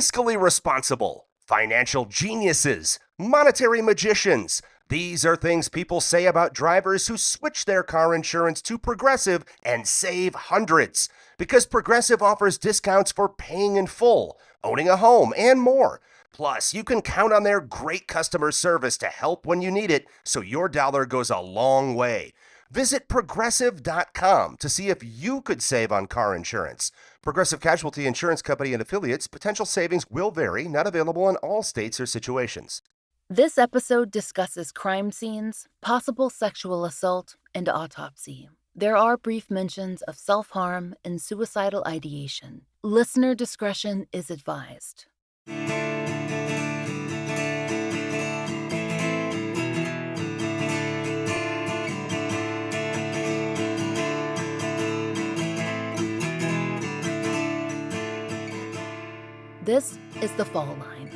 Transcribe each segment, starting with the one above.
fiscally responsible, financial geniuses, monetary magicians. These are things people say about drivers who switch their car insurance to Progressive and save hundreds. Because Progressive offers discounts for paying in full, owning a home, and more. Plus, you can count on their great customer service to help when you need it, so your dollar goes a long way. Visit Progressive.com to see if you could save on car insurance. Progressive Casualty Insurance Company and Affiliates. Potential savings will vary. Not available in all states or situations. This episode discusses crime scenes, possible sexual assault, and autopsy. There are brief mentions of self-harm and suicidal ideation. Listener discretion is advised. This is The Fall Line.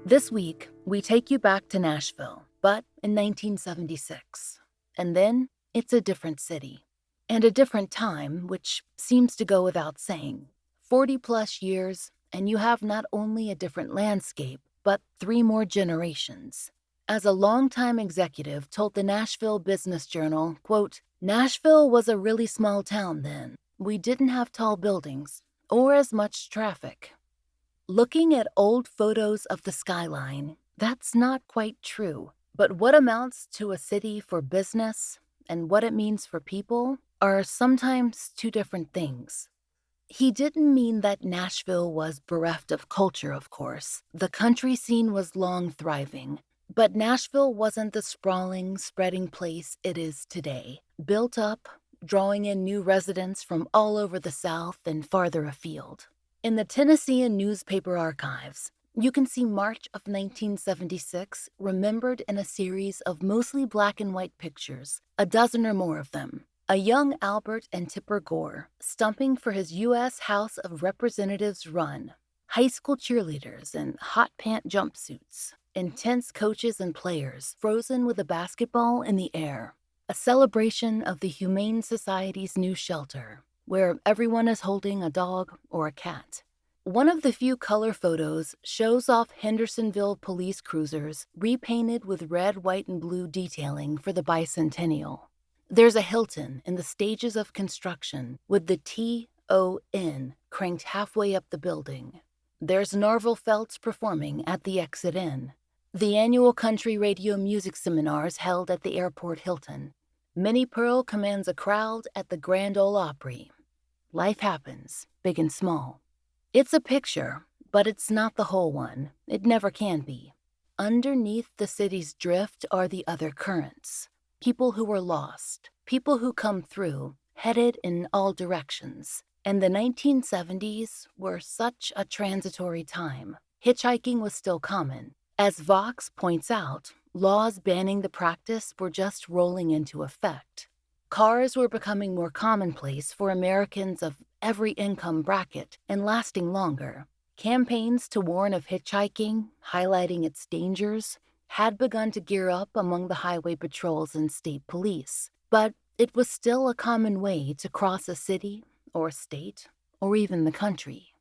This week, we take you back to Nashville, but in 1976. And then, it's a different city. And a different time, which seems to go without saying. 40-plus years, and you have not only a different landscape, but 3 more generations. As a longtime executive told the Nashville Business Journal, quote, "Nashville was a really small town then. We didn't have tall buildings or as much traffic." Looking at old photos of the skyline, that's not quite true. But what amounts to a city for business and what it means for people are sometimes 2 different things. He didn't mean that Nashville was bereft of culture, of course. The country scene was long thriving. But Nashville wasn't the sprawling, spreading place it is today, built up, drawing in new residents from all over the South and farther afield. In the Tennessean newspaper archives, you can see March of 1976 remembered in a series of mostly black and white pictures, a dozen or more of them. A young Albert and Tipper Gore stumping for his U.S. House of Representatives run, high school cheerleaders in hot pant jumpsuits, intense coaches and players frozen with a basketball in the air, a celebration of the Humane Society's new shelter, where everyone is holding a dog or a cat. One of the few color photos shows off Hendersonville police cruisers repainted with red, white, and blue detailing for the bicentennial. There's a Hilton in the stages of construction with the TON cranked halfway up the building. There's Narvel Felts performing at the Exit Inn. The annual country radio music seminars held at the Airport Hilton. Minnie Pearl commands a crowd at the Grand Ole Opry. Life happens, big and small. It's a picture, but it's not the whole one. It never can be. Underneath the city's drift are the other currents. People who were lost, people who come through, headed in all directions. And the 1970s were such a transitory time. Hitchhiking was still common. As Vox points out, laws banning the practice were just rolling into effect. Cars were becoming more commonplace for Americans of every income bracket and lasting longer. Campaigns to warn of hitchhiking, highlighting its dangers, had begun to gear up among the highway patrols and state police. But it was still a common way to cross a city or state or even the country.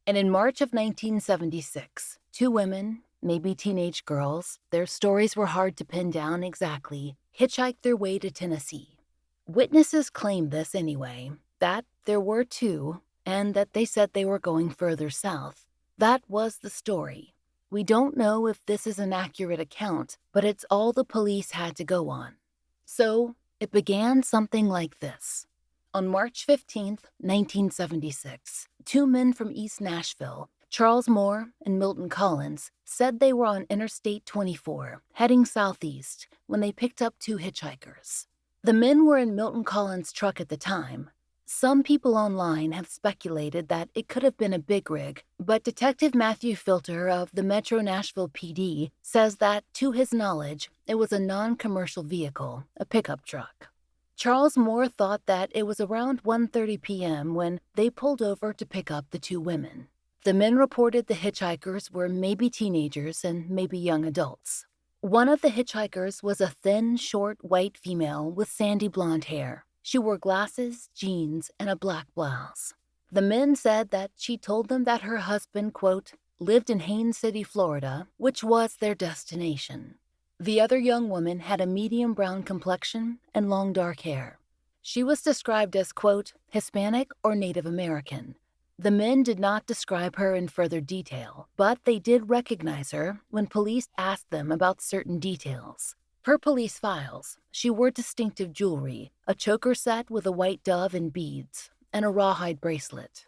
And in March of 1976, 2 women, maybe teenage girls, their stories were hard to pin down exactly, hitchhiked their way to Tennessee. Witnesses claimed this anyway, that there were 2, and that they said they were going further south. That was the story. We don't know if this is an accurate account, but it's all the police had to go on. So, it began something like this. On March 15th, 1976, 2 men from East Nashville, Charles Moore and Milton Collins, said they were on Interstate 24, heading southeast, when they picked up 2 hitchhikers. The men were in Milton Collins' truck at the time. Some people online have speculated that it could have been a big rig, but Detective Matthew Filter of the Metro Nashville PD says that, to his knowledge, it was a non-commercial vehicle, a pickup truck. Charles Moore thought that it was around 1:30 p.m. when they pulled over to pick up the 2 women. The men reported the hitchhikers were maybe teenagers and maybe young adults. One of the hitchhikers was a thin, short, white female with sandy blonde hair. She wore glasses, jeans, and a black blouse. The men said that she told them that her husband, quote, lived in Haines City, Florida, which was their destination. The other young woman had a medium brown complexion and long dark hair. She was described as, quote, Hispanic or Native American. The men did not describe her in further detail, but they did recognize her when police asked them about certain details. Per police files, she wore distinctive jewelry, a choker set with a white dove and beads, and a rawhide bracelet.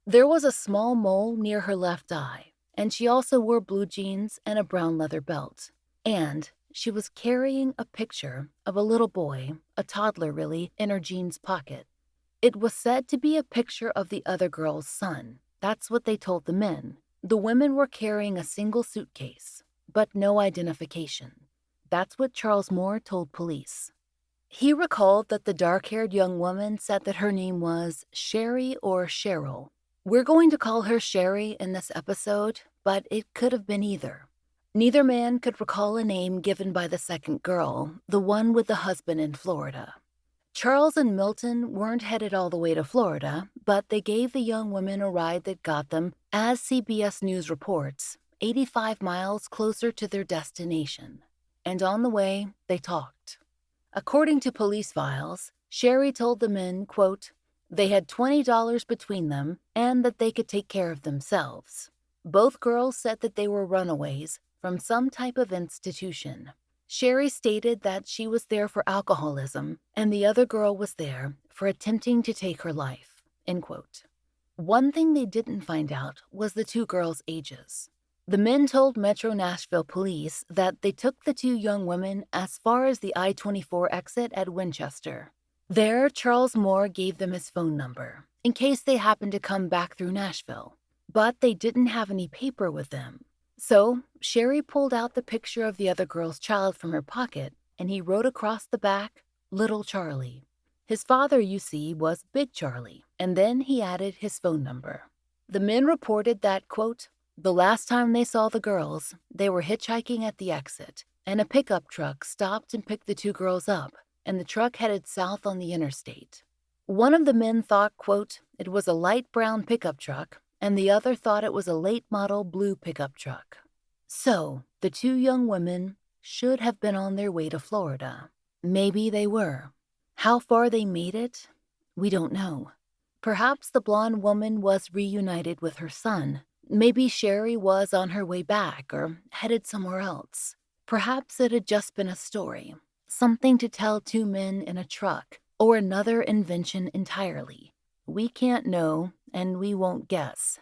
There was a small mole near her left eye, and she also wore blue jeans and a brown leather belt. And she was carrying a picture of a little boy, a toddler really, in her jeans pocket. It was said to be a picture of the other girl's son. That's what they told the men. The women were carrying a single suitcase, but no identification. That's what Charles Moore told police. He recalled that the dark-haired young woman said that her name was Sherry or Cheryl. We're going to call her Sherry in this episode, but it could have been either. Neither man could recall a name given by the second girl, the one with the husband in Florida. Charles and Milton weren't headed all the way to Florida, but they gave the young women a ride that got them, as CBS News reports, 85 miles closer to their destination. And on the way, they talked. According to police files, Sherry told the men, quote, they had $20 between them and that they could take care of themselves. Both girls said that they were runaways from some type of institution. Sherry stated that she was there for alcoholism and the other girl was there for attempting to take her life, end quote. One thing they didn't find out was the two girls' ages. The men told Metro Nashville police that they took the two young women as far as the I-24 exit at Winchester. There, Charles Moore gave them his phone number, in case they happened to come back through Nashville. But they didn't have any paper with them. So, Sherry pulled out the picture of the other girl's child from her pocket, and he wrote across the back, Little Charlie. His father, you see, was Big Charlie, and then he added his phone number. The men reported that, quote, the last time they saw the girls, they were hitchhiking at the exit, and a pickup truck stopped and picked the two girls up, and the truck headed south on the interstate. One of the men thought, quote, it was a light brown pickup truck, and the other thought it was a late-model blue pickup truck. So, the two young women should have been on their way to Florida. Maybe they were. How far they made it, we don't know. Perhaps the blonde woman was reunited with her son. Maybe Sherry was on her way back or headed somewhere else. Perhaps it had just been a story, something to tell two men in a truck, or another invention entirely. We can't know, and we won't guess.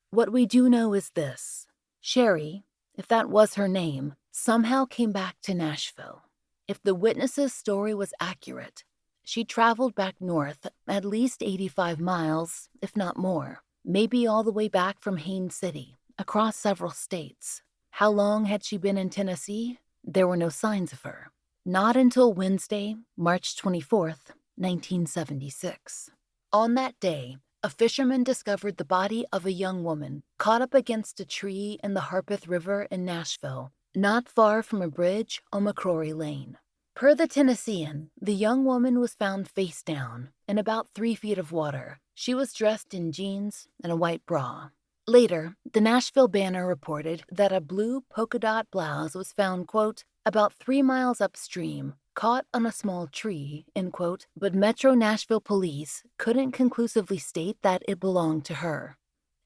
What we do know is this. Sherry, if that was her name, somehow came back to Nashville. If the witness's story was accurate, she traveled back north at least 85 miles, if not more, maybe all the way back from Haines City, across several states. How long had she been in Tennessee? There were no signs of her. Not until Wednesday, March 24th, 1976. On that day, a fisherman discovered the body of a young woman caught up against a tree in the Harpeth River in Nashville, not far from a bridge on McCrory Lane. Per the Tennessean, the young woman was found face down in about 3 feet of water. She was dressed in jeans and a white bra. Later, the Nashville Banner reported that a blue polka dot blouse was found, quote, about 3 miles upstream, caught on a small tree, end quote, but Metro Nashville police couldn't conclusively state that it belonged to her.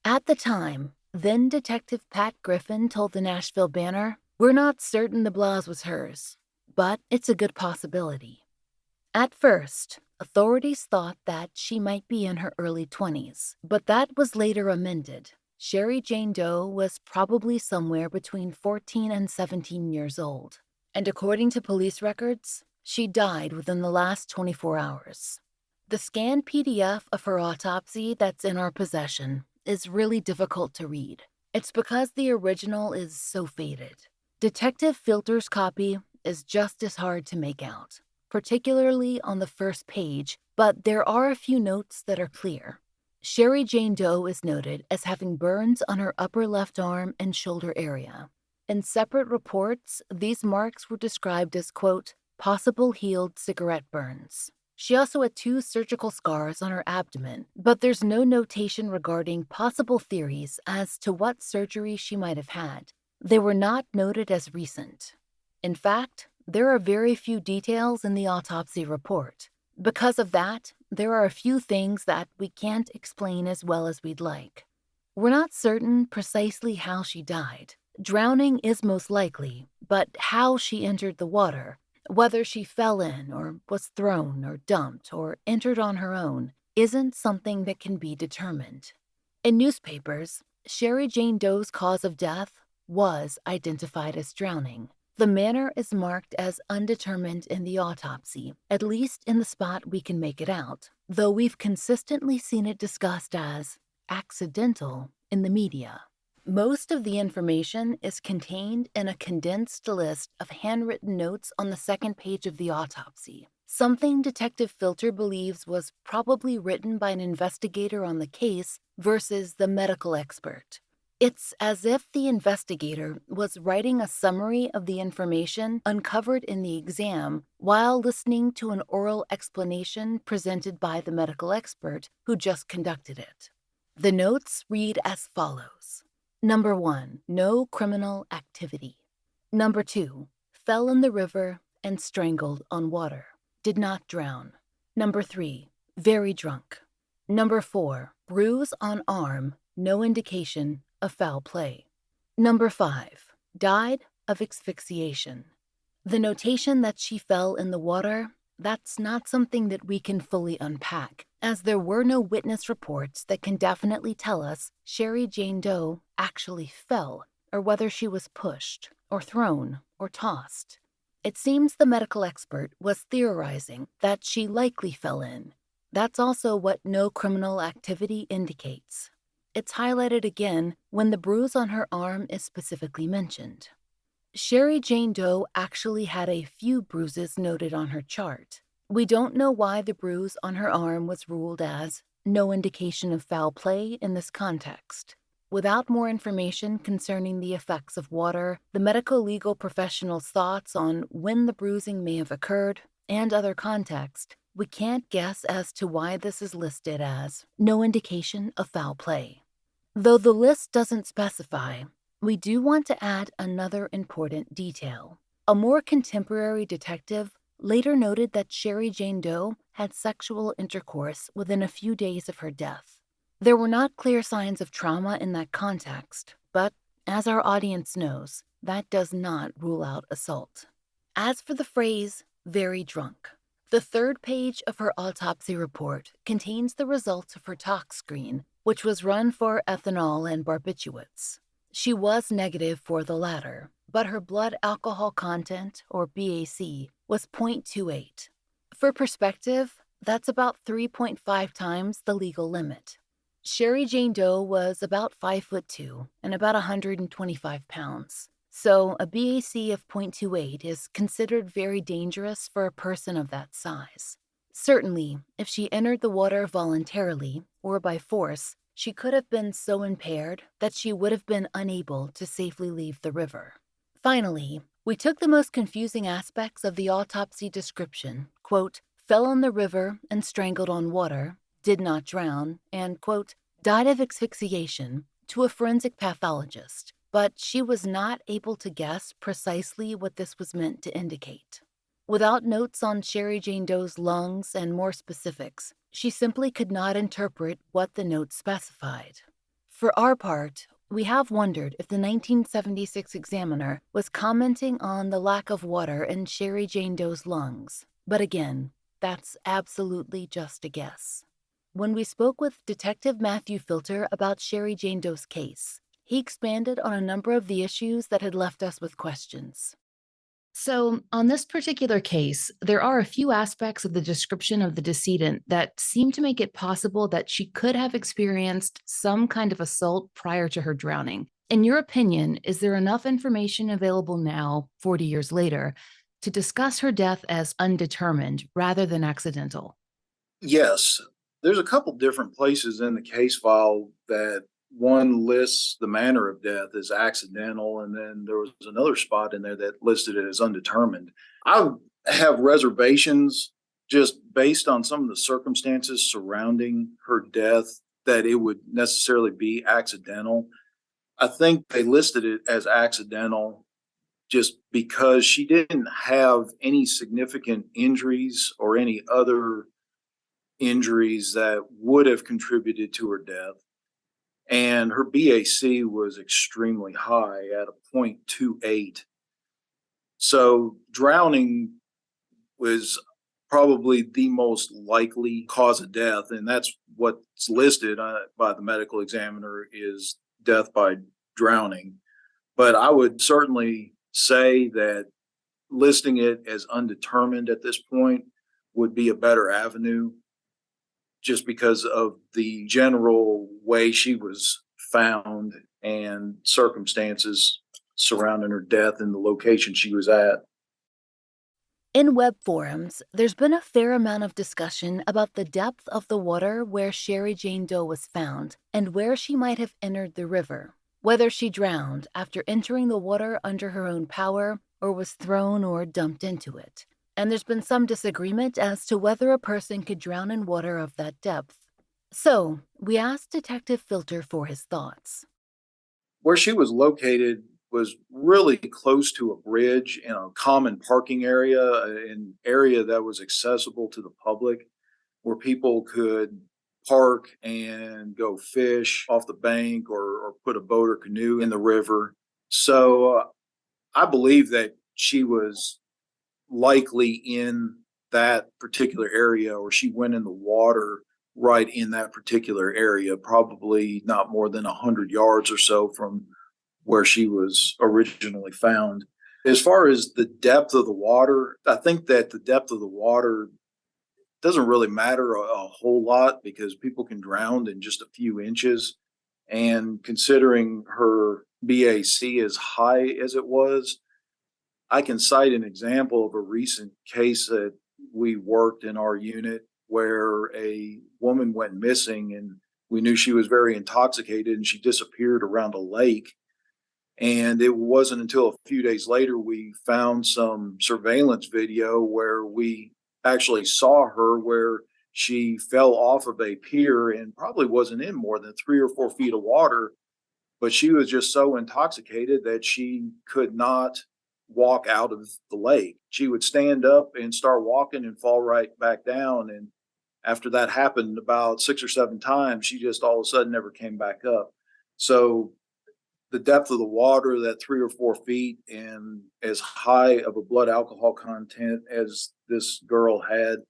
At the time, then Detective Pat Griffin told the Nashville Banner, we're not certain the blouse was hers, but it's a good possibility. At first, authorities thought that she might be in her early 20s, but that was later amended. Sherry Jane Doe was probably somewhere between 14 and 17 years old. And according to police records, she died within the last 24 hours. The scanned PDF of her autopsy that's in our possession is really difficult to read. It's because the original is so faded. Detective Filter's copy is just as hard to make out, particularly on the first page, but there are a few notes that are clear. Sherry Jane Doe is noted as having burns on her upper left arm and shoulder area. In separate reports, these marks were described as, quote, possible healed cigarette burns. She also had 2 surgical scars on her abdomen, but there's no notation regarding possible theories as to what surgery she might have had. They were not noted as recent. In fact, there are very few details in the autopsy report. Because of that, there are a few things that we can't explain as well as we'd like. We're not certain precisely how she died. Drowning is most likely, but how she entered the water, whether she fell in or was thrown or dumped or entered on her own, isn't something that can be determined. In newspapers, Sherry Jane Doe's cause of death was identified as drowning. The manner is marked as undetermined in the autopsy, at least in the spot we can make it out, though we've consistently seen it discussed as accidental in the media. Most of the information is contained in a condensed list of handwritten notes on the second page of the autopsy, something Detective Filter believes was probably written by an investigator on the case versus the medical expert. It's as if the investigator was writing a summary of the information uncovered in the exam while listening to an oral explanation presented by the medical expert who just conducted it. The notes read as follows. Number 1, no criminal activity. Number 2, fell in the river and strangled on water. Did not drown. Number 3, very drunk. Number 4, bruise on arm, no indication of foul play. Number 5, died of asphyxiation. The notation that she fell in the water, that's not something that we can fully unpack, as there were no witness reports that can definitely tell us Sherry Jane Doe actually fell, or whether she was pushed, or thrown, or tossed. It seems the medical expert was theorizing that she likely fell in. That's also what no criminal activity indicates. It's highlighted again when the bruise on her arm is specifically mentioned. Sherry Jane Doe actually had a few bruises noted on her chart. We don't know why the bruise on her arm was ruled as no indication of foul play in this context. Without more information concerning the effects of water, the medical legal professional's thoughts on when the bruising may have occurred, and other context, we can't guess as to why this is listed as no indication of foul play. Though the list doesn't specify, we do want to add another important detail. A more contemporary detective later noted that Sherry Jane Doe had sexual intercourse within a few days of her death. There were not clear signs of trauma in that context, but as our audience knows, that does not rule out assault. As for the phrase, very drunk, the third page of her autopsy report contains the results of her tox screen, which was run for ethanol and barbiturates. She was negative for the latter, but her blood alcohol content, or BAC, was 0.28. For perspective, that's about 3.5 times the legal limit. Sherry Jane Doe was about 5'2" and about 125 pounds. So a BAC of 0.28 is considered very dangerous for a person of that size. Certainly, if she entered the water voluntarily or by force, she could have been so impaired that she would have been unable to safely leave the river. Finally, we took the most confusing aspects of the autopsy description, quote, fell in the river and strangled on water, did not drown, and, quote, died of asphyxiation, to a forensic pathologist, but she was not able to guess precisely what this was meant to indicate. Without notes on Sherry Jane Doe's lungs and more specifics, she simply could not interpret what the notes specified. For our part, we have wondered if the 1976 examiner was commenting on the lack of water in Sherry Jane Doe's lungs, but again, that's absolutely just a guess. When we spoke with Detective Matthew Filter about Sherry Jane Doe's case, he expanded on a number of the issues that had left us with questions. So, on this particular case, there are a few aspects of the description of the decedent that seem to make it possible that she could have experienced some kind of assault prior to her drowning. In your opinion, is there enough information available now, 40 years later, to discuss her death as undetermined rather than accidental? Yes, there's a couple different places in the case file that one lists the manner of death as accidental, and then there was another spot in there that listed it as undetermined. I have reservations just based on some of the circumstances surrounding her death that it would necessarily be accidental. I think they listed it as accidental just because she didn't have any significant injuries or any other injuries that would have contributed to her death. And her BAC was extremely high at a 0.28. So drowning was probably the most likely cause of death, and that's what's listed by the medical examiner is death by drowning. But I would certainly say that listing it as undetermined at this point would be a better avenue just because of the general way she was found and circumstances surrounding her death and the location she was at. In web forums, there's been a fair amount of discussion about the depth of the water where Sherry Jane Doe was found and where she might have entered the river, whether she drowned after entering the water under her own power or was thrown or dumped into it. And there's been some disagreement as to whether a person could drown in water of that depth. So, we asked Detective Filter for his thoughts. Where she was located was really close to a bridge in a common parking area, an area that was accessible to the public, where people could park and go fish off the bank or put a boat or canoe in the river. So I believe that she was likely in that particular area, or she went in the water right in that particular area, probably not more than 100 yards or so from where she was originally found. As far as the depth of the water, I think that the depth of the water doesn't really matter a whole lot because people can drown in just a few inches. And considering her BAC as high as it was, I can cite an example of a recent case that we worked in our unit where a woman went missing and we knew she was very intoxicated and she disappeared around a lake. And it wasn't until a few days later we found some surveillance video where we actually saw her where she fell off of a pier and probably wasn't in more than 3 or 4 feet of water, but she was just so intoxicated that she could not walk out of the lake. She would stand up and start walking and fall right back down. And after that happened about 6 or 7 times, she just all of a sudden never came back up. So the depth of the water, that 3 or 4 feet, and as high of a blood alcohol content as this girl had,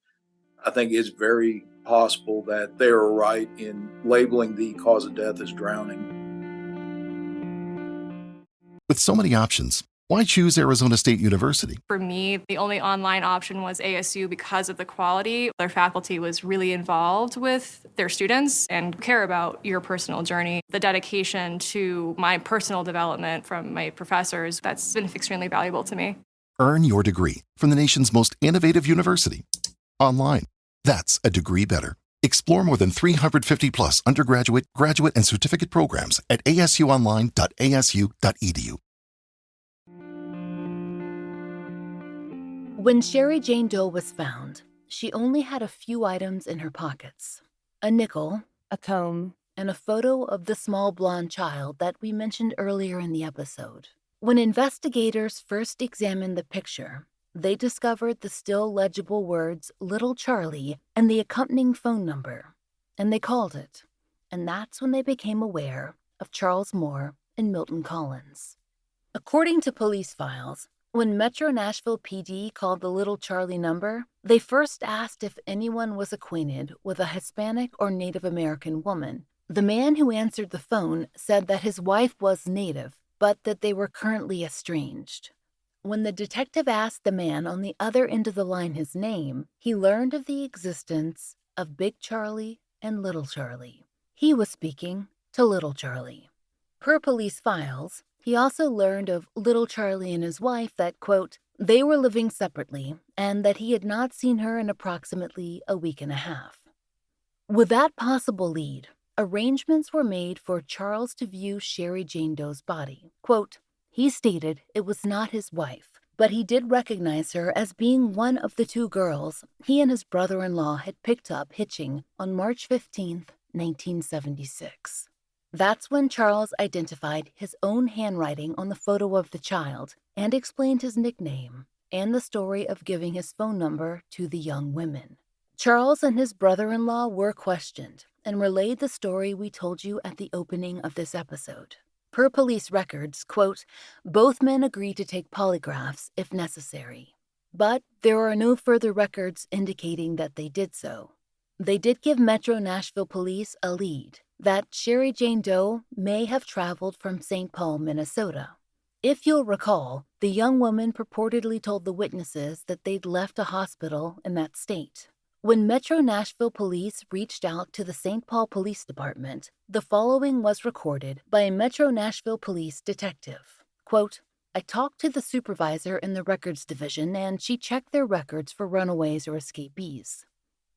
I think it's very possible that they were right in labeling the cause of death as drowning. With so many options, why choose Arizona State University? For me, the only online option was ASU because of the quality. Their faculty was really involved with their students and care about your personal journey. The dedication to my personal development from my professors, that's been extremely valuable to me. Earn your degree from the nation's most innovative university. Online. That's a degree better. Explore more than 350 plus undergraduate, graduate, and certificate programs at asuonline.asu.edu. When Sherry Jane Doe was found, she only had a few items in her pockets: a nickel, a comb, and a photo of the small blonde child that we mentioned earlier in the episode. When investigators first examined the picture, they discovered the still legible words "Little Charlie" and the accompanying phone number, and they called it. And that's when they became aware of Charles Moore and Milton Collins. According to police files, when Metro Nashville PD called the Little Charlie number, they first asked if anyone was acquainted with a Hispanic or Native American woman. The man who answered the phone said that his wife was Native, but that they were currently estranged. When the detective asked the man on the other end of the line his name, he learned of the existence of Big Charlie and Little Charlie. He was speaking to Little Charlie. Per police files, he also learned of Little Charlie and his wife that, quote, they were living separately and that he had not seen her in approximately a week and a half. With that possible lead, arrangements were made for Charles to view Sherry Jane Doe's body. Quote, he stated it was not his wife, but he did recognize her as being one of the two girls he and his brother-in-law had picked up hitching on March 15th, 1976. That's when Charles identified his own handwriting on the photo of the child and explained his nickname and the story of giving his phone number to the young women. Charles and his brother-in-law were questioned and relayed the story we told you at the opening of this episode. Per police records, quote, both men agreed to take polygraphs if necessary, but there are no further records indicating that they did so. They did give Metro Nashville Police a lead that Sherry Jane Doe may have traveled from St. Paul, Minnesota. If you'll recall, the young woman purportedly told the witnesses that they'd left a hospital in that state. When Metro Nashville Police reached out to the St. Paul Police Department, the following was recorded by a Metro Nashville Police detective. Quote, I talked to the supervisor in the records division and she checked their records for runaways or escapees.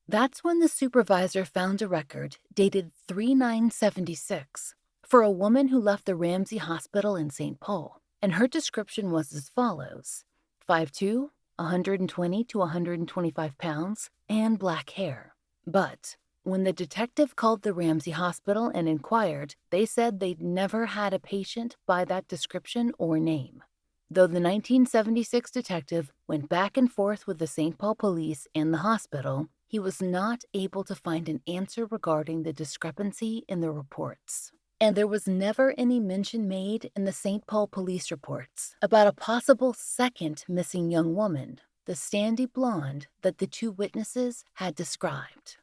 That's when the supervisor found a record dated 3/9/76 for a woman who left the Ramsey Hospital in St. Paul, and her description was as follows: 5'2", 120 to 125 pounds, and black hair. But when the detective called the Ramsey Hospital and inquired, they said they'd never had a patient by that description or name. Though the 1976 detective went back and forth with the St. Paul police and the hospital, he was not able to find an answer regarding the discrepancy in the reports. And there was never any mention made in the St. Paul police reports about a possible second missing young woman, the sandy blonde that the two witnesses had described.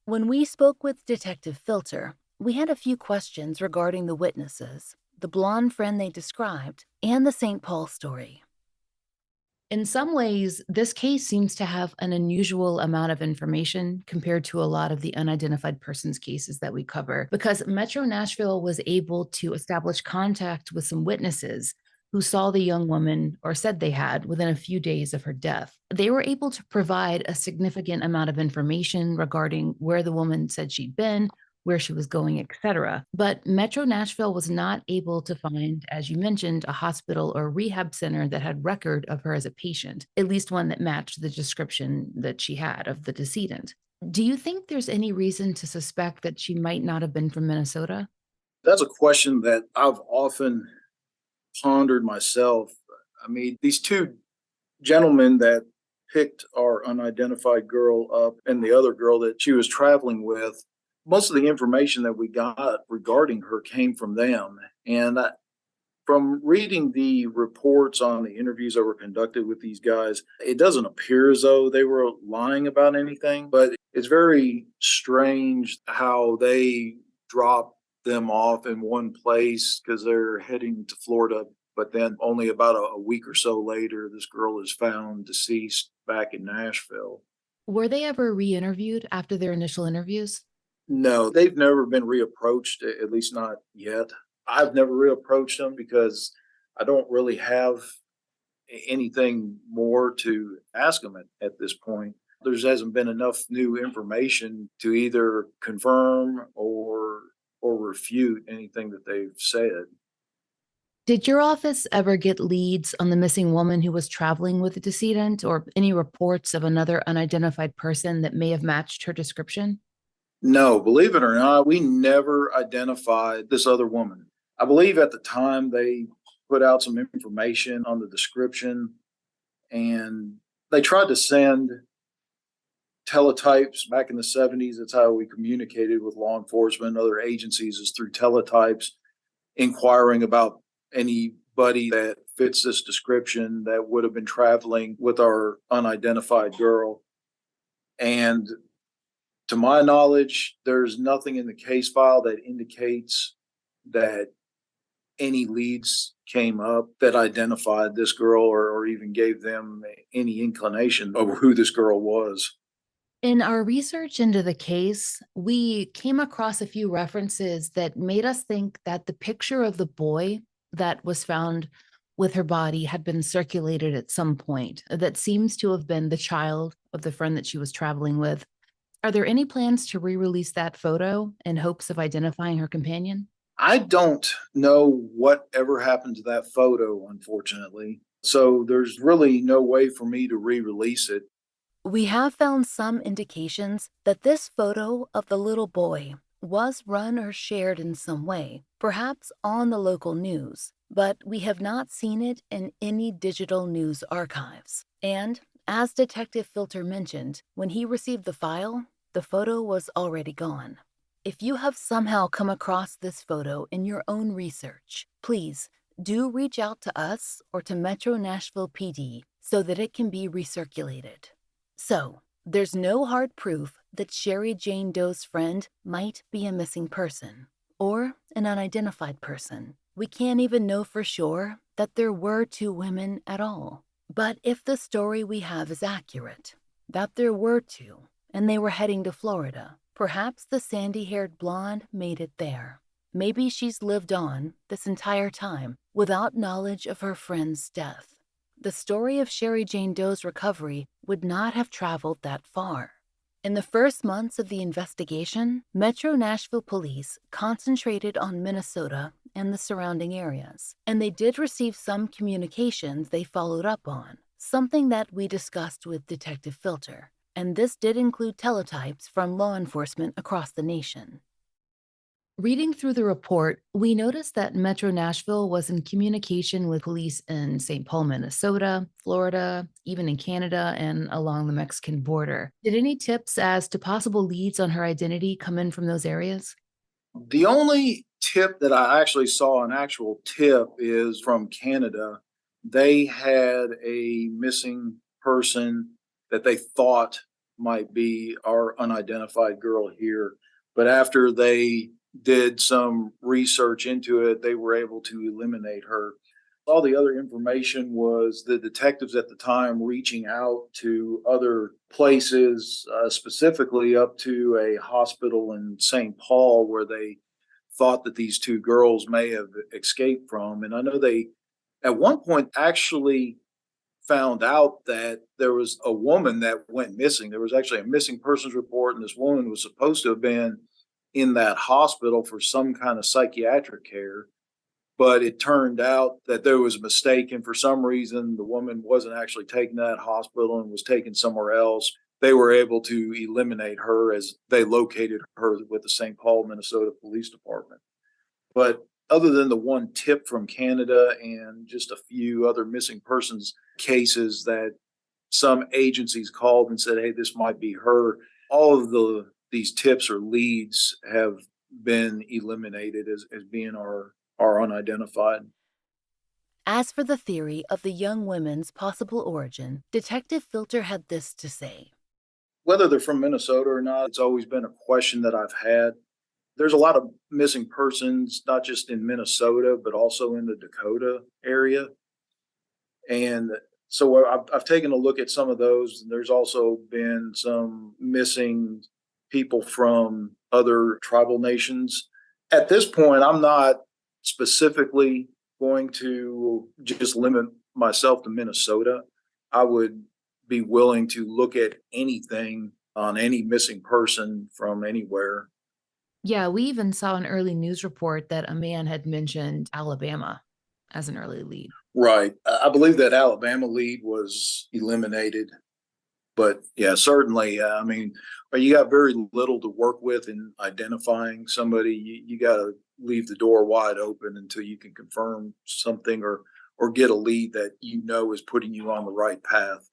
When we spoke with Detective Filter, we had a few questions regarding the witnesses, the blonde friend they described, and the St. Paul story. In some ways, this case seems to have an unusual amount of information compared to a lot of the unidentified persons cases that we cover, because Metro Nashville was able to establish contact with some witnesses who saw the young woman, or said they had, within a few days of her death. They were able to provide a significant amount of information regarding where the woman said she'd been, where she was going, etc. But Metro Nashville was not able to find, as you mentioned, a hospital or rehab center that had record of her as a patient, at least one that matched the description that she had of the decedent. Do you think there's any reason to suspect that she might not have been from Minnesota? That's a question that I've often pondered myself. I mean, these two gentlemen that picked our unidentified girl up and the other girl that she was traveling with, most of the information that we got regarding her came from them. And from reading the reports on the interviews that were conducted with these guys, it doesn't appear as though they were lying about anything, but it's very strange how they dropped them off in one place because they're heading to Florida. But then only about a week or so later, this girl is found deceased back in Nashville. Were they ever re-interviewed after their initial interviews? No, they've never been reapproached, at least not yet. I've never reapproached them because I don't really have anything more to ask them at this point. There hasn't been enough new information to either confirm or refute anything that they've said. Did your office ever get leads on the missing woman who was traveling with the decedent, or any reports of another unidentified person that may have matched her description? No, believe it or not, we never identified this other woman. I believe at the time they put out some information on the description, and they tried to send teletypes back in the 70s. That's how we communicated with law enforcement and other agencies, is through teletypes, inquiring about anybody that fits this description that would have been traveling with our unidentified girl. And to my knowledge, there's nothing in the case file that indicates that any leads came up that identified this girl or even gave them any inclination of who this girl was. In our research into the case, we came across a few references that made us think that the picture of the boy that was found with her body had been circulated at some point. That seems to have been the child of the friend that she was traveling with. Are there any plans to re-release that photo in hopes of identifying her companion? I don't know what ever happened to that photo, unfortunately. So there's really no way for me to re-release it. We have found some indications that this photo of the little boy was run or shared in some way, perhaps on the local news, but we have not seen it in any digital news archives. And as Detective Filter mentioned, when he received the file, the photo was already gone. If you have somehow come across this photo in your own research, please do reach out to us or to Metro Nashville PD so that it can be recirculated. So, there's no hard proof that Sherry Jane Doe's friend might be a missing person or an unidentified person. We can't even know for sure that there were two women at all. But if the story we have is accurate, that there were two, and they were heading to Florida, perhaps the sandy-haired blonde made it there. Maybe she's lived on this entire time without knowledge of her friend's death. The story of Sherry Jane Doe's recovery would not have traveled that far. In the first months of the investigation, Metro Nashville Police concentrated on Minnesota and the surrounding areas, and they did receive some communications they followed up on, something that we discussed with Detective Filter, and this did include teletypes from law enforcement across the nation. Reading through the report, we noticed that Metro Nashville was in communication with police in St. Paul, Minnesota, Florida, even in Canada, and along the Mexican border. Did any tips as to possible leads on her identity come in from those areas? The only tip that I actually saw, an actual tip, is from Canada. They had a missing person that they thought might be our unidentified girl here. But after they did some research into it, they were able to eliminate her. All the other information was the detectives at the time reaching out to other places, specifically up to a hospital in St. Paul where they thought that these two girls may have escaped from. And I know they, at one point, actually found out that there was a woman that went missing. There was actually a missing persons report, and this woman was supposed to have been in that hospital for some kind of psychiatric care. But it turned out that there was a mistake, and for some reason, the woman wasn't actually taken to that hospital and was taken somewhere else. They were able to eliminate her as they located her with the St. Paul, Minnesota Police Department. But other than the one tip from Canada and just a few other missing persons cases that some agencies called and said, hey, this might be her, all of these tips or leads have been eliminated as being our unidentified. As for the theory of the young women's possible origin, Detective Filter had this to say. Whether they're from Minnesota or not, it's always been a question that I've had. There's a lot of missing persons, not just in Minnesota, but also in the Dakota area. And so I've taken a look at some of those. And there's also been some missing people from other tribal nations. At this point, I'm not specifically going to just limit myself to Minnesota. I would be willing to look at anything on any missing person from anywhere. Yeah, we even saw an early news report that a man had mentioned Alabama as an early lead. Right. I believe that Alabama lead was eliminated. But yeah, certainly, I mean, you got very little to work with in identifying somebody. You got to leave the door wide open until you can confirm something or get a lead that you know is putting you on the right path.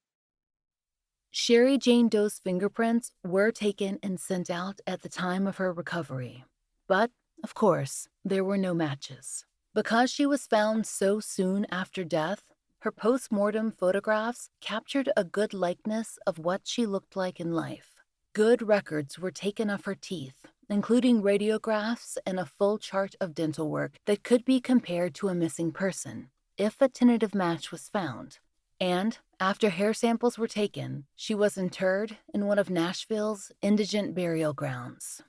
Sherry Jane Doe's fingerprints were taken and sent out at the time of her recovery. But, of course, there were no matches. Because she was found so soon after death, her post-mortem photographs captured a good likeness of what she looked like in life. Good records were taken of her teeth, including radiographs and a full chart of dental work that could be compared to a missing person, if a tentative match was found. And after hair samples were taken, she was interred in one of Nashville's indigent burial grounds.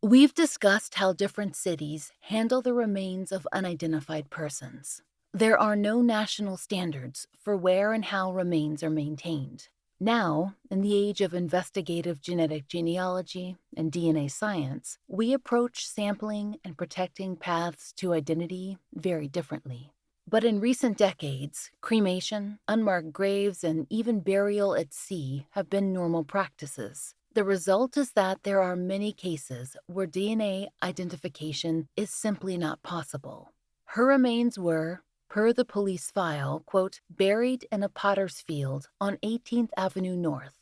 We've discussed how different cities handle the remains of unidentified persons. There are no national standards for where and how remains are maintained. Now, in the age of investigative genetic genealogy and DNA science, we approach sampling and protecting paths to identity very differently. But in recent decades, cremation, unmarked graves, and even burial at sea have been normal practices. The result is that there are many cases where DNA identification is simply not possible. Her remains were, per the police file, quote, buried in a potter's field on 18th Avenue North.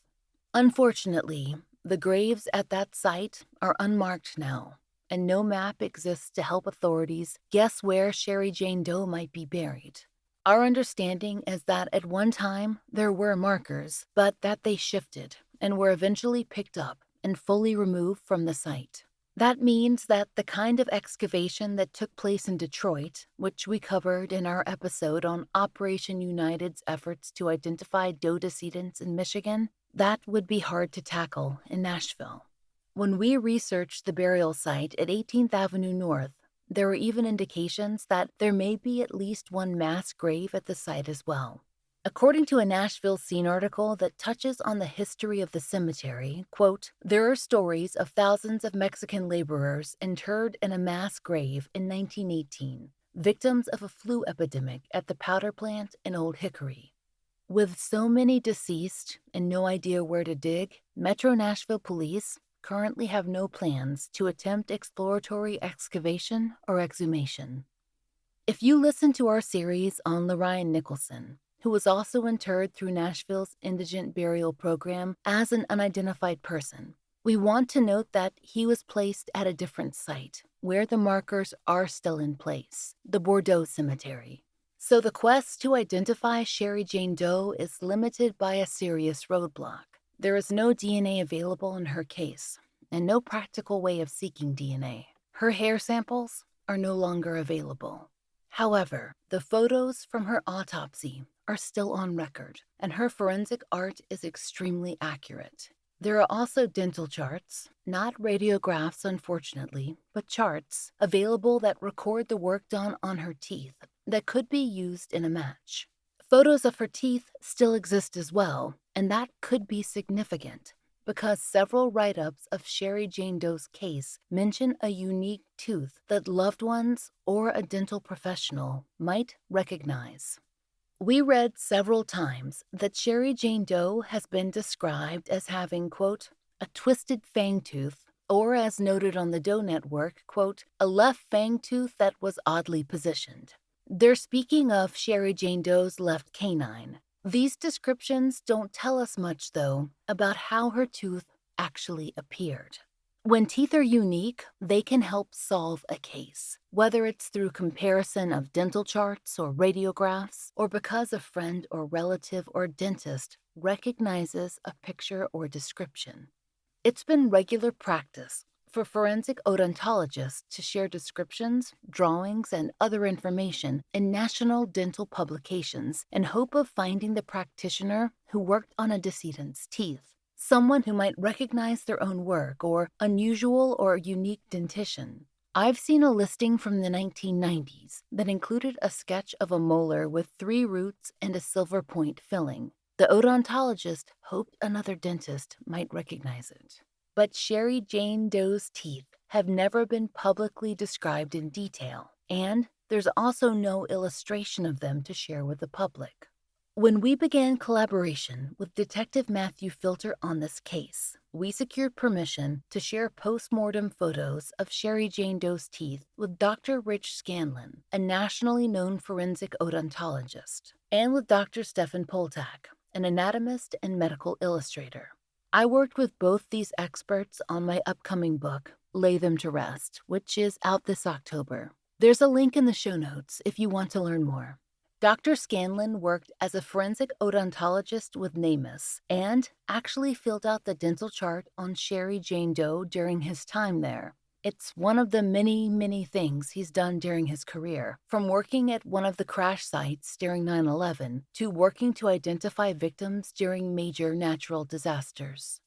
Unfortunately, the graves at that site are unmarked now, and no map exists to help authorities guess where Sherry Jane Doe might be buried. Our understanding is that at one time there were markers, but that they shifted and were eventually picked up and fully removed from the site. That means that the kind of excavation that took place in Detroit, which we covered in our episode on Operation United's efforts to identify Doe decedents in Michigan, that would be hard to tackle in Nashville. When we researched the burial site at 18th Avenue North, there were even indications that there may be at least one mass grave at the site as well. According to a Nashville Scene article that touches on the history of the cemetery, quote, there are stories of thousands of Mexican laborers interred in a mass grave in 1918, victims of a flu epidemic at the powder plant in Old Hickory. With so many deceased and no idea where to dig, Metro Nashville Police currently have no plans to attempt exploratory excavation or exhumation. If you listen to our series on Lorraine Nicholson, who was also interred through Nashville's indigent burial program as an unidentified person, we want to note that he was placed at a different site, where the markers are still in place, the Bordeaux Cemetery. So the quest to identify Sherry Jane Doe is limited by a serious roadblock. There is no DNA available in her case, and no practical way of seeking DNA. Her hair samples are no longer available. However, the photos from her autopsy are still on record, and her forensic art is extremely accurate. There are also dental charts, not radiographs unfortunately, but charts available that record the work done on her teeth that could be used in a match. Photos of her teeth still exist as well, and that could be significant because several write-ups of Sherry Jane Doe's case mention a unique tooth that loved ones or a dental professional might recognize. We read several times that Sherry Jane Doe has been described as having, quote, a twisted fang tooth, or as noted on the Doe Network, quote, a left fang tooth that was oddly positioned. They're speaking of Sherry Jane Doe's left canine. These descriptions don't tell us much, though, about how her tooth actually appeared. When teeth are unique, they can help solve a case, whether it's through comparison of dental charts or radiographs, or because a friend or relative or dentist recognizes a picture or description. It's been regular practice for forensic odontologists to share descriptions, drawings, and other information in national dental publications in hope of finding the practitioner who worked on a decedent's teeth, someone who might recognize their own work or unusual or unique dentition. I've seen a listing from the 1990s that included a sketch of a molar with 3 roots and a silver point filling. The odontologist hoped another dentist might recognize it. But Sherry Jane Doe's teeth have never been publicly described in detail, and there's also no illustration of them to share with the public. When we began collaboration with Detective Matthew Filter on this case, we secured permission to share post-mortem photos of Sherry Jane Doe's teeth with Dr. Rich Scanlon, a nationally known forensic odontologist, and with Dr. Stefan Poltak, an anatomist and medical illustrator. I worked with both these experts on my upcoming book, Lay Them to Rest, which is out this October. There's a link in the show notes if you want to learn more. Dr. Scanlon worked as a forensic odontologist with NamUs and actually filled out the dental chart on Sherry Jane Doe during his time there. It's one of the many, many things he's done during his career, from working at one of the crash sites during 9/11 to working to identify victims during major natural disasters.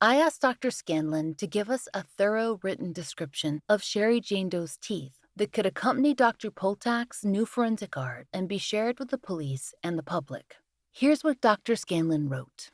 I asked Dr. Scanlon to give us a thorough written description of Sherry Jane Doe's teeth that could accompany Dr. Poltak's new forensic art and be shared with the police and the public. Here's what Dr. Scanlon wrote.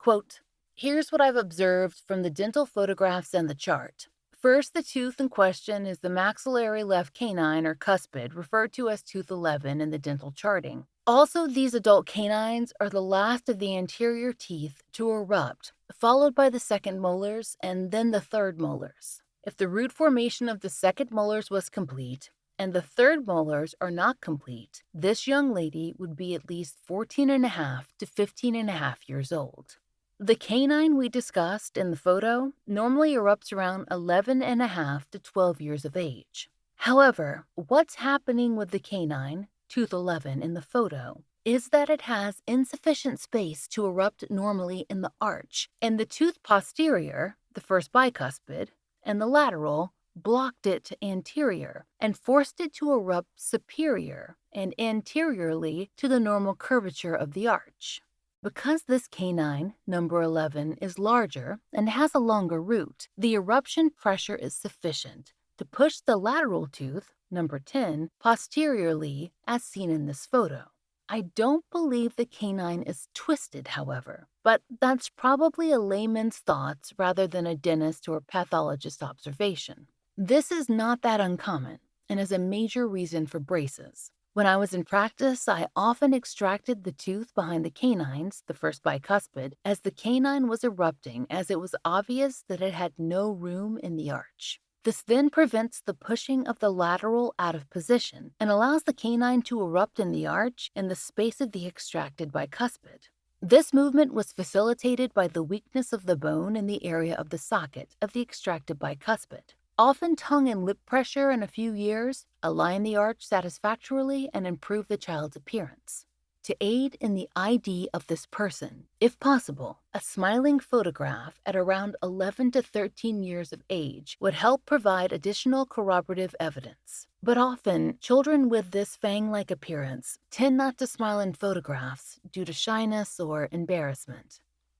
Quote, "Here's what I've observed from the dental photographs and the chart. First, the tooth in question is the maxillary left canine or cuspid, referred to as tooth 11 in the dental charting. Also, these adult canines are the last of the anterior teeth to erupt, followed by the second molars and then the third molars. If the root formation of the second molars was complete and the third molars are not complete, this young lady would be at least 14 and a half to 15 and a half years old. The canine we discussed in the photo normally erupts around 11 and a half to 12 years of age. However, what's happening with the canine, tooth 11 in the photo, is that it has insufficient space to erupt normally in the arch, and the tooth posterior, the first bicuspid, and the lateral blocked it to anterior and forced it to erupt superior and anteriorly to the normal curvature of the arch. Because this canine, number 11, is larger and has a longer root, the eruption pressure is sufficient to push the lateral tooth, number 10, posteriorly as seen in this photo. I don't believe the canine is twisted, however, but that's probably a layman's thoughts rather than a dentist or pathologist observation. This is not that uncommon and is a major reason for braces. When I was in practice, I often extracted the tooth behind the canines, the first bicuspid, as the canine was erupting, as it was obvious that it had no room in the arch. This then prevents the pushing of the lateral out of position and allows the canine to erupt in the arch in the space of the extracted bicuspid. This movement was facilitated by the weakness of the bone in the area of the socket of the extracted bicuspid. Often tongue and lip pressure in a few years align the arch satisfactorily and improve the child's appearance. To aid in the ID of this person, if possible, a smiling photograph at around 11 to 13 years of age would help provide additional corroborative evidence. But often, children with this fang-like appearance tend not to smile in photographs due to shyness or embarrassment.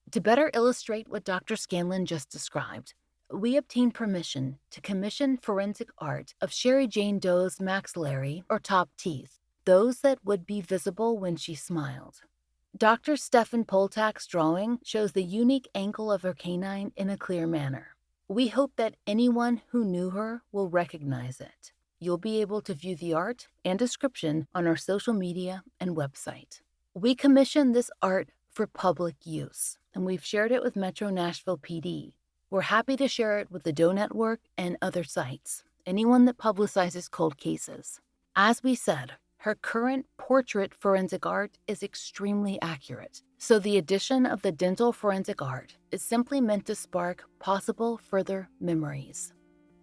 To better illustrate what Dr. Scanlon just described, we obtained permission to commission forensic art of Sherry Jane Doe's maxillary or top teeth, those that would be visible when she smiled. Dr. Stefan Poltak's drawing shows the unique ankle of her canine in a clear manner. We hope that anyone who knew her will recognize it. You'll be able to view the art and description on our social media and website. We commissioned this art for public use, and we've shared it with Metro Nashville PD. We're happy to share it with the Doe Network and other sites, anyone that publicizes cold cases. As we said, her current portrait forensic art is extremely accurate, so the addition of the dental forensic art is simply meant to spark possible further memories.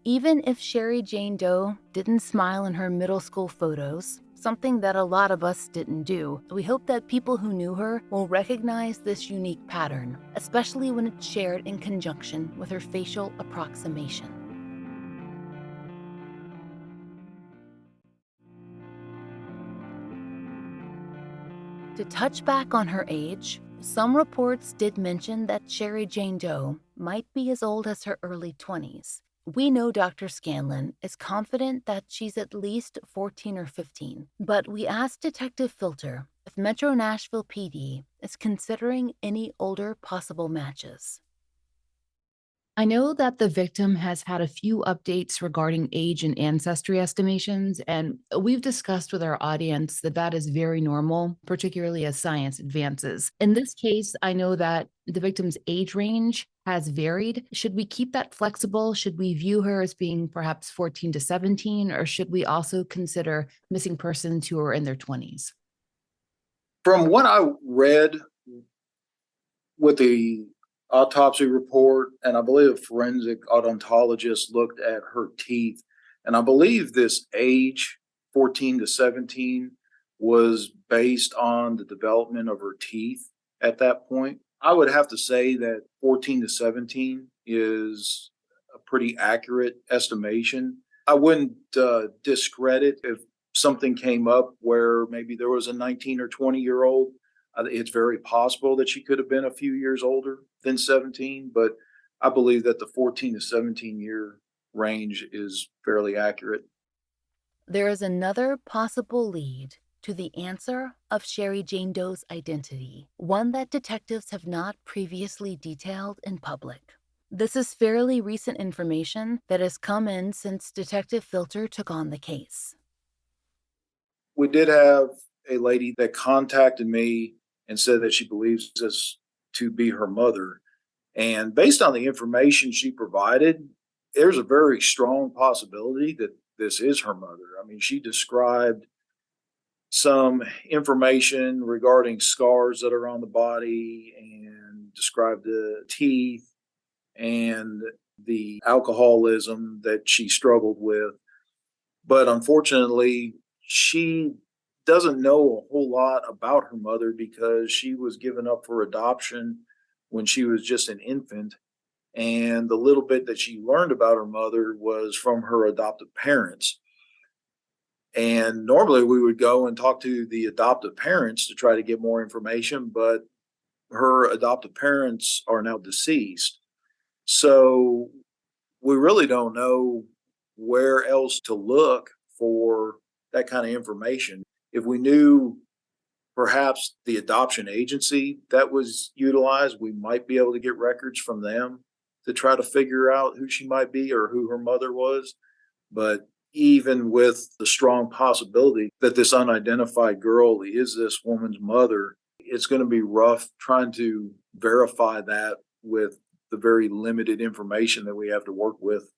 Even if Sherry Jane Doe didn't smile in her middle school photos, something that a lot of us didn't do, we hope that people who knew her will recognize this unique pattern, especially when it's shared in conjunction with her facial approximation. To touch back on her age, some reports did mention that Sherry Jane Doe might be as old as her early 20s. We know Dr. Scanlon is confident that she's at least 14 or 15, but we asked Detective Filter if Metro Nashville PD is considering any older possible matches. I know that the victim has had a few updates regarding age and ancestry estimations, and we've discussed with our audience that that is very normal, particularly as science advances. In this case, I know that the victim's age range has varied. Should we keep that flexible? Should we view her as being perhaps 14 to 17, or should we also consider missing persons who are in their 20s? From what I read with the autopsy report, and I believe a forensic odontologist looked at her teeth, and I believe this age, 14 to 17, was based on the development of her teeth at that point. I would have to say that 14 to 17 is a pretty accurate estimation. I wouldn't discredit if something came up where maybe there was a 19 or 20-year-old. It's very possible that she could have been a few years older than 17, but I believe that the 14 to 17 year range is fairly accurate. There is another possible lead to the answer of Sherry Jane Doe's identity, one that detectives have not previously detailed in public. This is fairly recent information that has come in since Detective Filter took on the case. We did have a lady that contacted me and said that she believes this to be her mother. And based on the information she provided, there's a very strong possibility that this is her mother. I mean, she described some information regarding scars that are on the body and described the teeth and the alcoholism that she struggled with. But unfortunately, she doesn't know a whole lot about her mother because she was given up for adoption when she was just an infant. And the little bit that she learned about her mother was from her adoptive parents. And normally we would go and talk to the adoptive parents to try to get more information, but her adoptive parents are now deceased. So we really don't know where else to look for that kind of information. If we knew perhaps the adoption agency that was utilized, we might be able to get records from them to try to figure out who she might be or who her mother was. But even with the strong possibility that this unidentified girl is this woman's mother, it's going to be rough trying to verify that with the very limited information that we have to work with.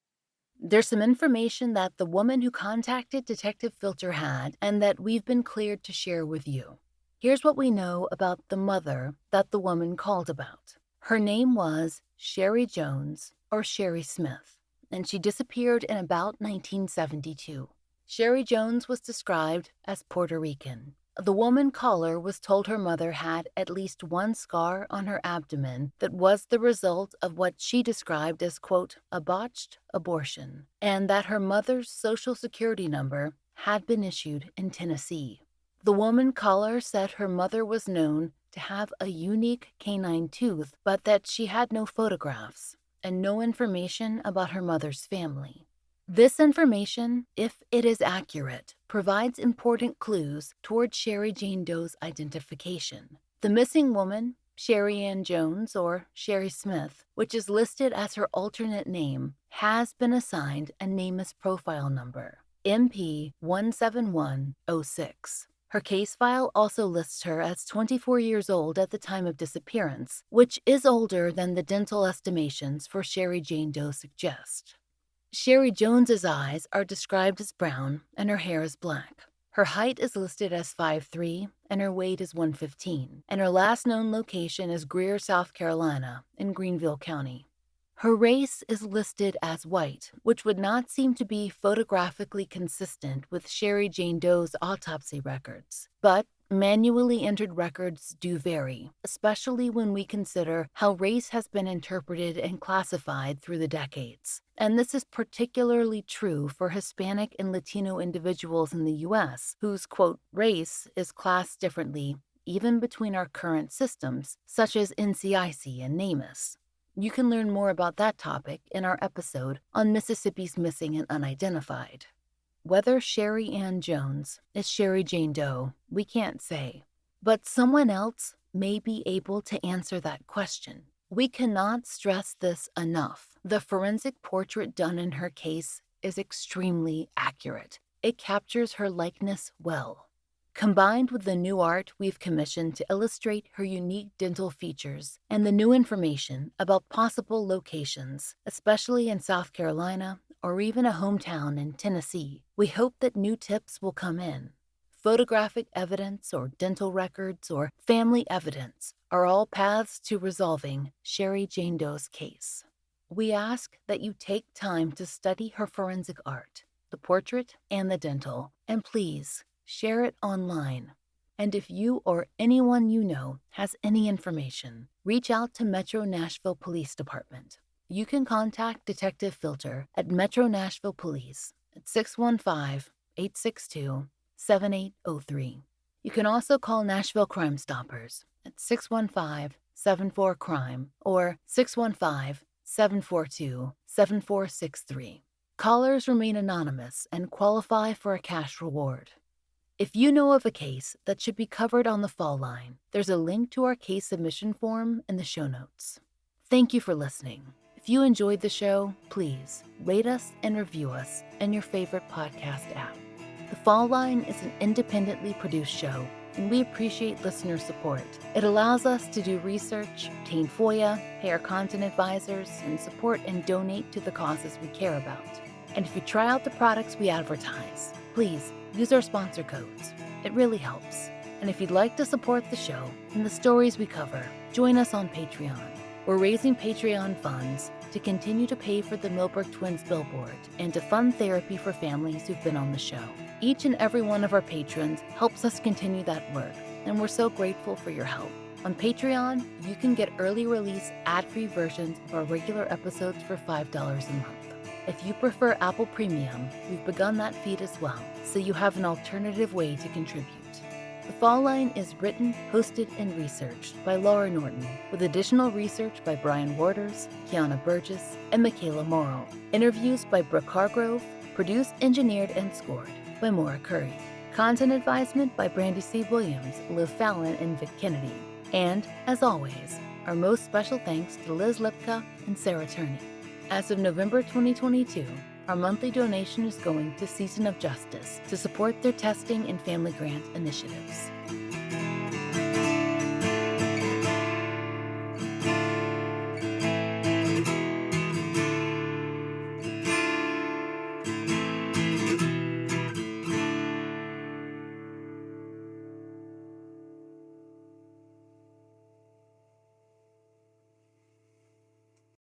There's some information that the woman who contacted Detective Filter had and that we've been cleared to share with you. Here's what we know about the mother that the woman called about. Her name was Sherry Jones or Sherry Smith, and she disappeared in about 1972. Sherry Jones was described as Puerto Rican. The woman caller was told her mother had at least one scar on her abdomen that was the result of what she described as, quote, a botched abortion, and that her mother's social security number had been issued in Tennessee. The woman caller said her mother was known to have a unique canine tooth, but that she had no photographs and no information about her mother's family. This information, if it is accurate, provides important clues toward Sherry Jane Doe's identification. The missing woman, Sherry Ann Jones or Sherry Smith, which is listed as her alternate name, has been assigned a NamUs profile number, MP 17106. Her case file also lists her as 24 years old at the time of disappearance, which is older than the dental estimations for Sherry Jane Doe suggest. Sherry Jones's eyes are described as brown and her hair is black. Her height is listed as 5'3" and her weight is 115, and her last known location is Greer, South Carolina, in Greenville County. Her race is listed as white, which would not seem to be photographically consistent with Sherry Jane Doe's autopsy records, but manually entered records do vary, especially when we consider how race has been interpreted and classified through the decades. And this is particularly true for Hispanic and Latino individuals in the U.S., whose, quote, race is classed differently even between our current systems, such as NCIC and NamUs. You can learn more about that topic in our episode on Mississippi's Missing and Unidentified. Whether Sherry Ann Jones is Sherry Jane Doe, we can't say, but someone else may be able to answer that question. We cannot stress this enough. The forensic portrait done in her case is extremely accurate. It captures her likeness well. Combined with the new art we've commissioned to illustrate her unique dental features and the new information about possible locations, especially in South Carolina or even a hometown in Tennessee, we hope that new tips will come in. Photographic evidence or dental records or family evidence are all paths to resolving Sherry Jane Doe's case. We ask that you take time to study her forensic art, the portrait and the dental, and please share it online. And if you or anyone you know has any information, reach out to Metro Nashville Police Department. You can contact Detective Filter at Metro Nashville Police at 615-862-7803. You can also call Nashville Crime Stoppers at 615-74-CRIME or 615-742-7463. Callers remain anonymous and qualify for a cash reward. If you know of a case that should be covered on the Fall Line, there's a link to our case submission form in the show notes. Thank you for listening. If you enjoyed the show, please rate us and review us in your favorite podcast app. The Fall Line is an independently produced show, and we appreciate listener support. It allows us to do research, obtain FOIA, pay our content advisors, and support and donate to the causes we care about. And if you try out the products we advertise, please use our sponsor codes. It really helps. And if you'd like to support the show and the stories we cover, join us on Patreon. We're raising Patreon funds to continue to pay for the Millbrook Twins billboard and to fund therapy for families who've been on the show. Each and every one of our patrons helps us continue that work, and we're so grateful for your help. On Patreon, you can get early release ad-free versions of our regular episodes for $5 a month. If you prefer Apple Premium, we've begun that feed as well, so you have an alternative way to contribute. The Fall Line is written, hosted, and researched by Laura Norton, with additional research by Brian Waters, Kiana Burgess, and Michaela Morrill. Interviews by Brooke Hargrove, produced, engineered, and scored by Maura Curry. Content advisement by Brandy C. Williams, Liv Fallon, and Vic Kennedy. And, as always, our most special thanks to Liz Lipka and Sarah Turney. As of November 2022, our monthly donation is going to Season of Justice to support their testing and family grant initiatives.